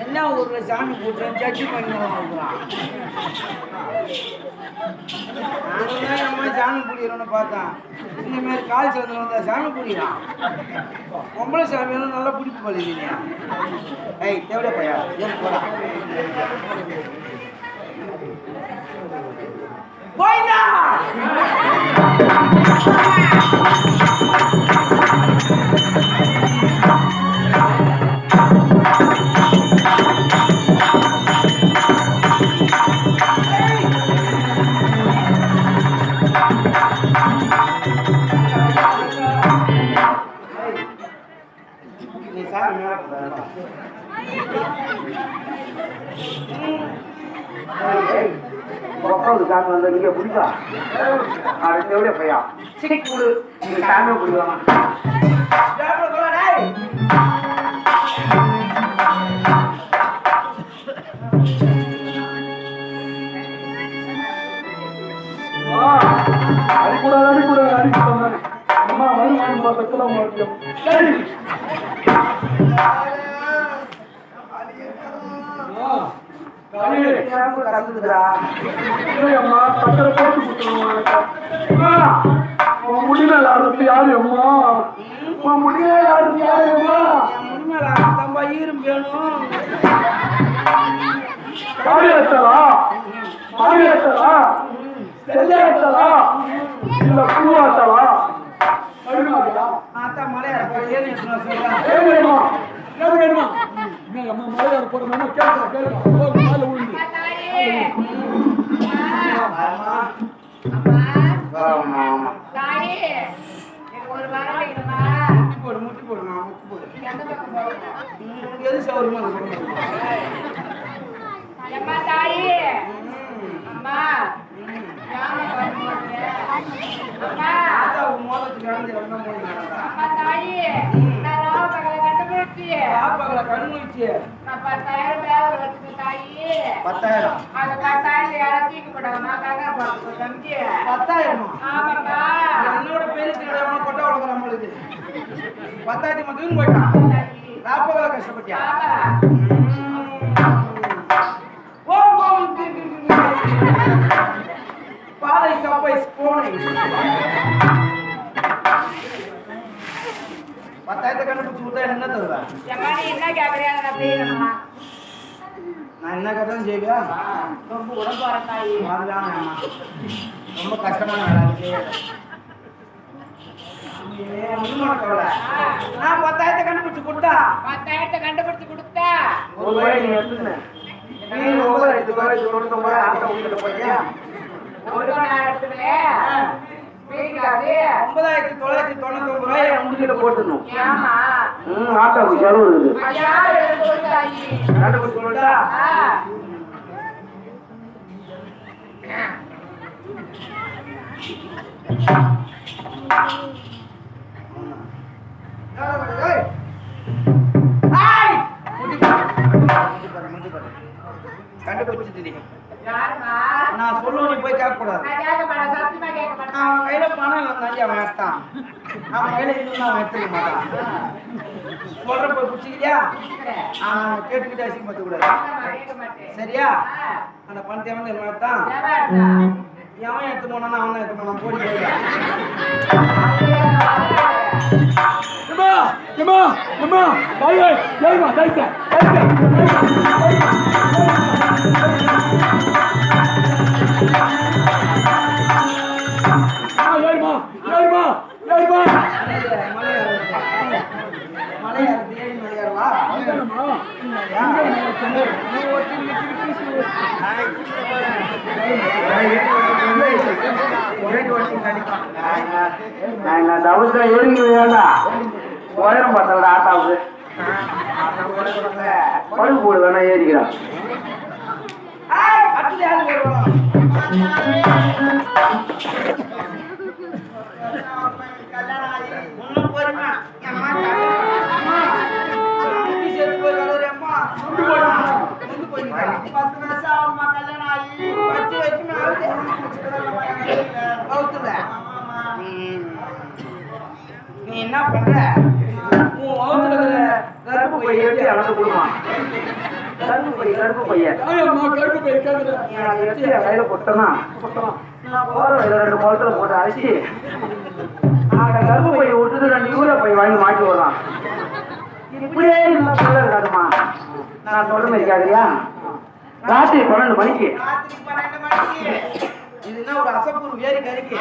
என்ன ஊர்ல சாமி கூட்டம் ஜட்ஜி பண்ணி அம்மா சாமி பிடிக்கிறோன்னு பார்த்தேன். இந்த மாதிரி கால் சேர்ந்து வந்தா சாமி பிடிக்கிறான். பொம்பளை சாமியெல்லாம் நல்லா பிடிப்பு பழிக்கிறீங்க. ஏய் தேவையா பையா ஏன் போடா போய்டா. காசு வந்து நீங்க பிடிக்கா அடுத்த எவ்வளோ பையா சிடி கூடு நீங்க சாமியை பிடிக்கலாம். அடிக்கூடாது அடிக்கூடாது அடிக்கூடாது அம்மா வருமானம் பார்த்தெல்லாம் சரி அம்மா பத்திர போட்டு கொடுத்துருவோம். முடியல யாருக்கு யாரு அம்மா முடியல யாருக்கு யாரு அம்மா தம்பா ஈரும் வேணும். மாறியாச்சலா மாறியாச்சலா செல்லாச்சலா இல்ல பூவாச்சலா மலையாள வேணுமா அம்மா மலையாள போறோம் கேட்க உண்டு முட்டி போடுமா முட்டி போடு எது சௌரியமா கண்ணுச்சு 10,000 என்னோட பேருக்கு கொட்டை வளர்க்குற நம்மளுக்கு 10,000 மட்டும் போயிட்டான். ராப்பகல கஷ்டப்பட்டியா பாலை கப்பை போனை 10,000 கண்டுபிடிச்சு கொடுத்தா என்ன தருவேன்? நான் என்ன கேட்டாலும் செய்வியா? ரொம்ப கஷ்டமான வேலை இருக்கு. நான் 10,000 கண்டுபிடிச்சு கொடுத்தா ஒரு வழி நீ எடுத்துக்கினேன். நீ 9,999 போய்யா 9,999 ரூபாய் உண்டியில போட்டுணும். ஆட்டோக்கு செலவு இருக்குது. கண்டுபிடிச்சு கொடுத்தா கண்டுபிடிச்சிட்டு நான் சொல்லுவேன், நீ போய் கேட்க கூடாது. அவன் கையில பணம் இல்லை, அவன் எடுத்தான். அவன் கையில இருந்தா அவன் எடுத்துக்க மாட்டான். சொல்ற போய் பிடிச்சிக்கிறியா? கேட்டுக்கிட்டே அசிங்க பார்த்து கூடாது, சரியா? அந்த பணத்தை அவன் எடுத்தான். எவன் எடுத்து போனான்னு அவன் எடுத்து போனான். போடி உயரம் பார்த்தா ஆட்டாவுக்கு பழுப்பு போடு வேணா ஏறிக்கிறான். போயிருக்கா 10 வருஷம் ஆகுமா கல்யாணம் ஆகி வச்சு கவுத்துல நீ என்ன பண்ற உன் வகுத்துல கருப்பு பையை எடுத்து அளந்து கொடுமா கருப்பு பையன் எடுத்து கையில போட்டோம்னா நான் போற 2 முகத்துல போட்டு அரைச்சி கருப்பு பையை விட்டுட்டு 2 யூரியா பை வாங்கி மாட்டி வரலாம் இப்படியே சொல்ல இருக்காதுமா நான் சொல்ற மாதிரி இருக்காதுயா ராத்திரி 12 மணிக்கு இதுனா ஒரு அசப்பூர் வேறு கறிக்கு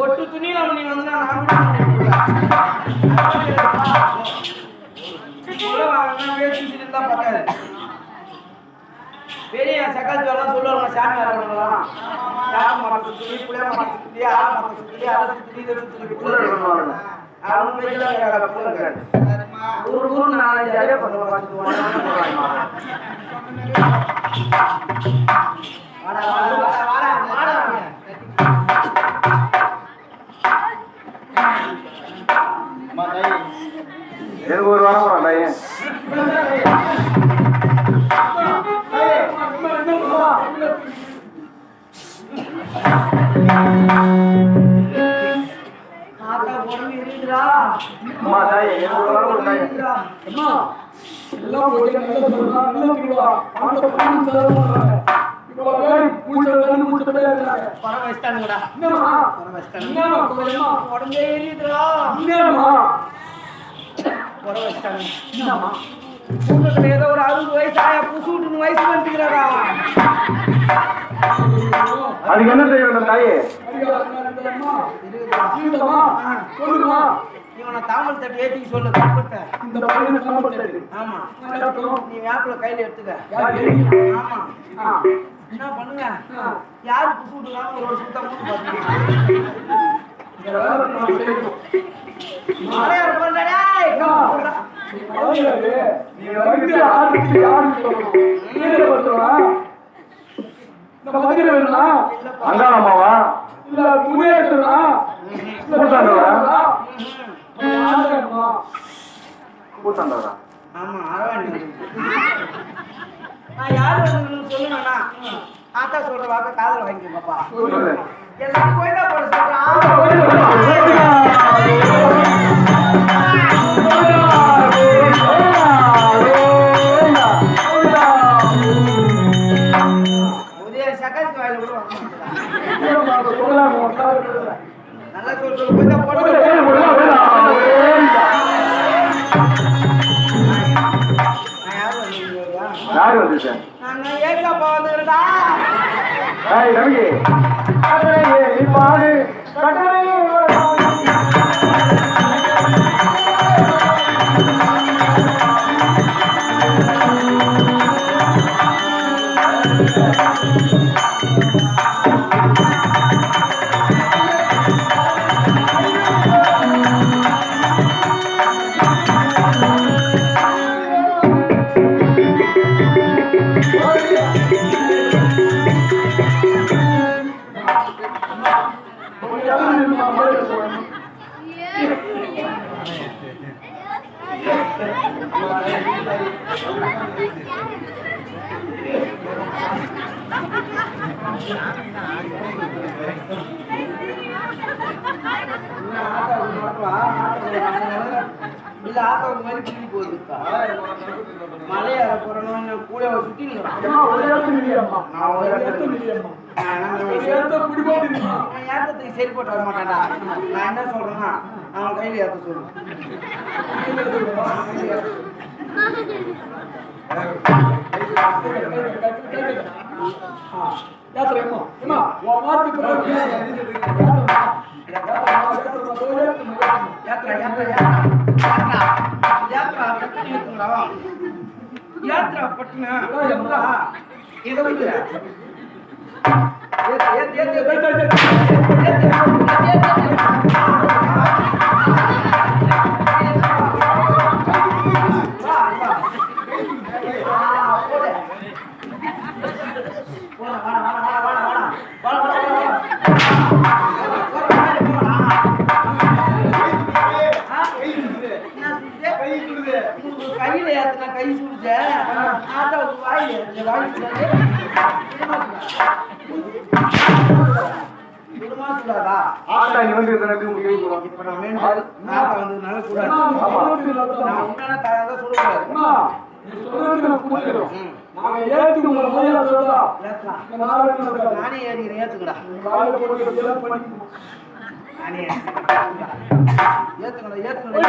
ஒட்டு துணியில நீ வந்து நான் இருந்தா பத்தாது பெரிய சக்கால் ஜோலாம் சொல்லுவாங்க சாமி வரவங்களாம் யாரும் மரத்து துணி புளிய மரத்து துணி ஆ மரத்து துணி அதை சுற்றி இதை சுற்றி பண்ணுவாங்க அவங்க பேர் ஒரு ஊர் 4-5 அடியே பண்ணுவாங்க எனக்கு ஒரு வாரம் வரான் அம்மா தாய் எனக்கு ஒரு வாரம் அம்மா எல்லாம் போய் நல்லா ஏதோ ஒரு 60 வயசு ஆயா புசு 2 வயசு வந்துக்கிறாரா அதுக்கு என்ன செய்ய வேண்டும் தாயே இவனை தாமல் தட்டி ஏற்றி சொல்லு ஆமா நீ வேப்பில கையில எடுத்துக்க ஆமா என்ன பண்ணுங்க யாரு புசு விட்டுறாங்க ஒரு சுத்தா மூட்டு அங்காளம்மாவா இல்ல முன்னேற்றா கூத்தாண்டவரா ஆமா அரவாணி நான் யாரு சொல்லுனா ஆத்தா சொல்ற வாக்க காதல வாங்கிக்கப்பா எல்லாம் கோயிலா போட உதய சகாசி வாயில கூட நல்லா சொல்ற கொஞ்சம் போட யாரு வந்துச்சு நான் ஏகப்பா வந்துறடா ஏய் ரவி நீ பாடு இல்ல ஆத்தாவுக்கு மாதிரி கிளி போகுதுக்கா மலையாள போறணும் கூட சுத்தி ஏத்தத்துக்கு சரி போட்டு வர மாட்டான்டா நான் என்ன சொல்றேன்னா அவன் கையில ஏத்த சொல்லு யாத்ரா பட்டினா இதை வந்து கையில ஏத்துனா கை சுடுச்ச ஆத்தா வாய் இந்த வாய் சுடுமா சுடாதா ஆத்தா நீ வந்து எனக்கு முடியும் இப்ப நான் வேணும் ஆத்தா வந்ததுனால சுடாது நான் உண்மையான தாயாக தான் சுடக்கூடாது நானே ஏறிக்கிறேன் ஏத்துக்கடா நானே ஏத்துக்கடா ஏத்துக்கடா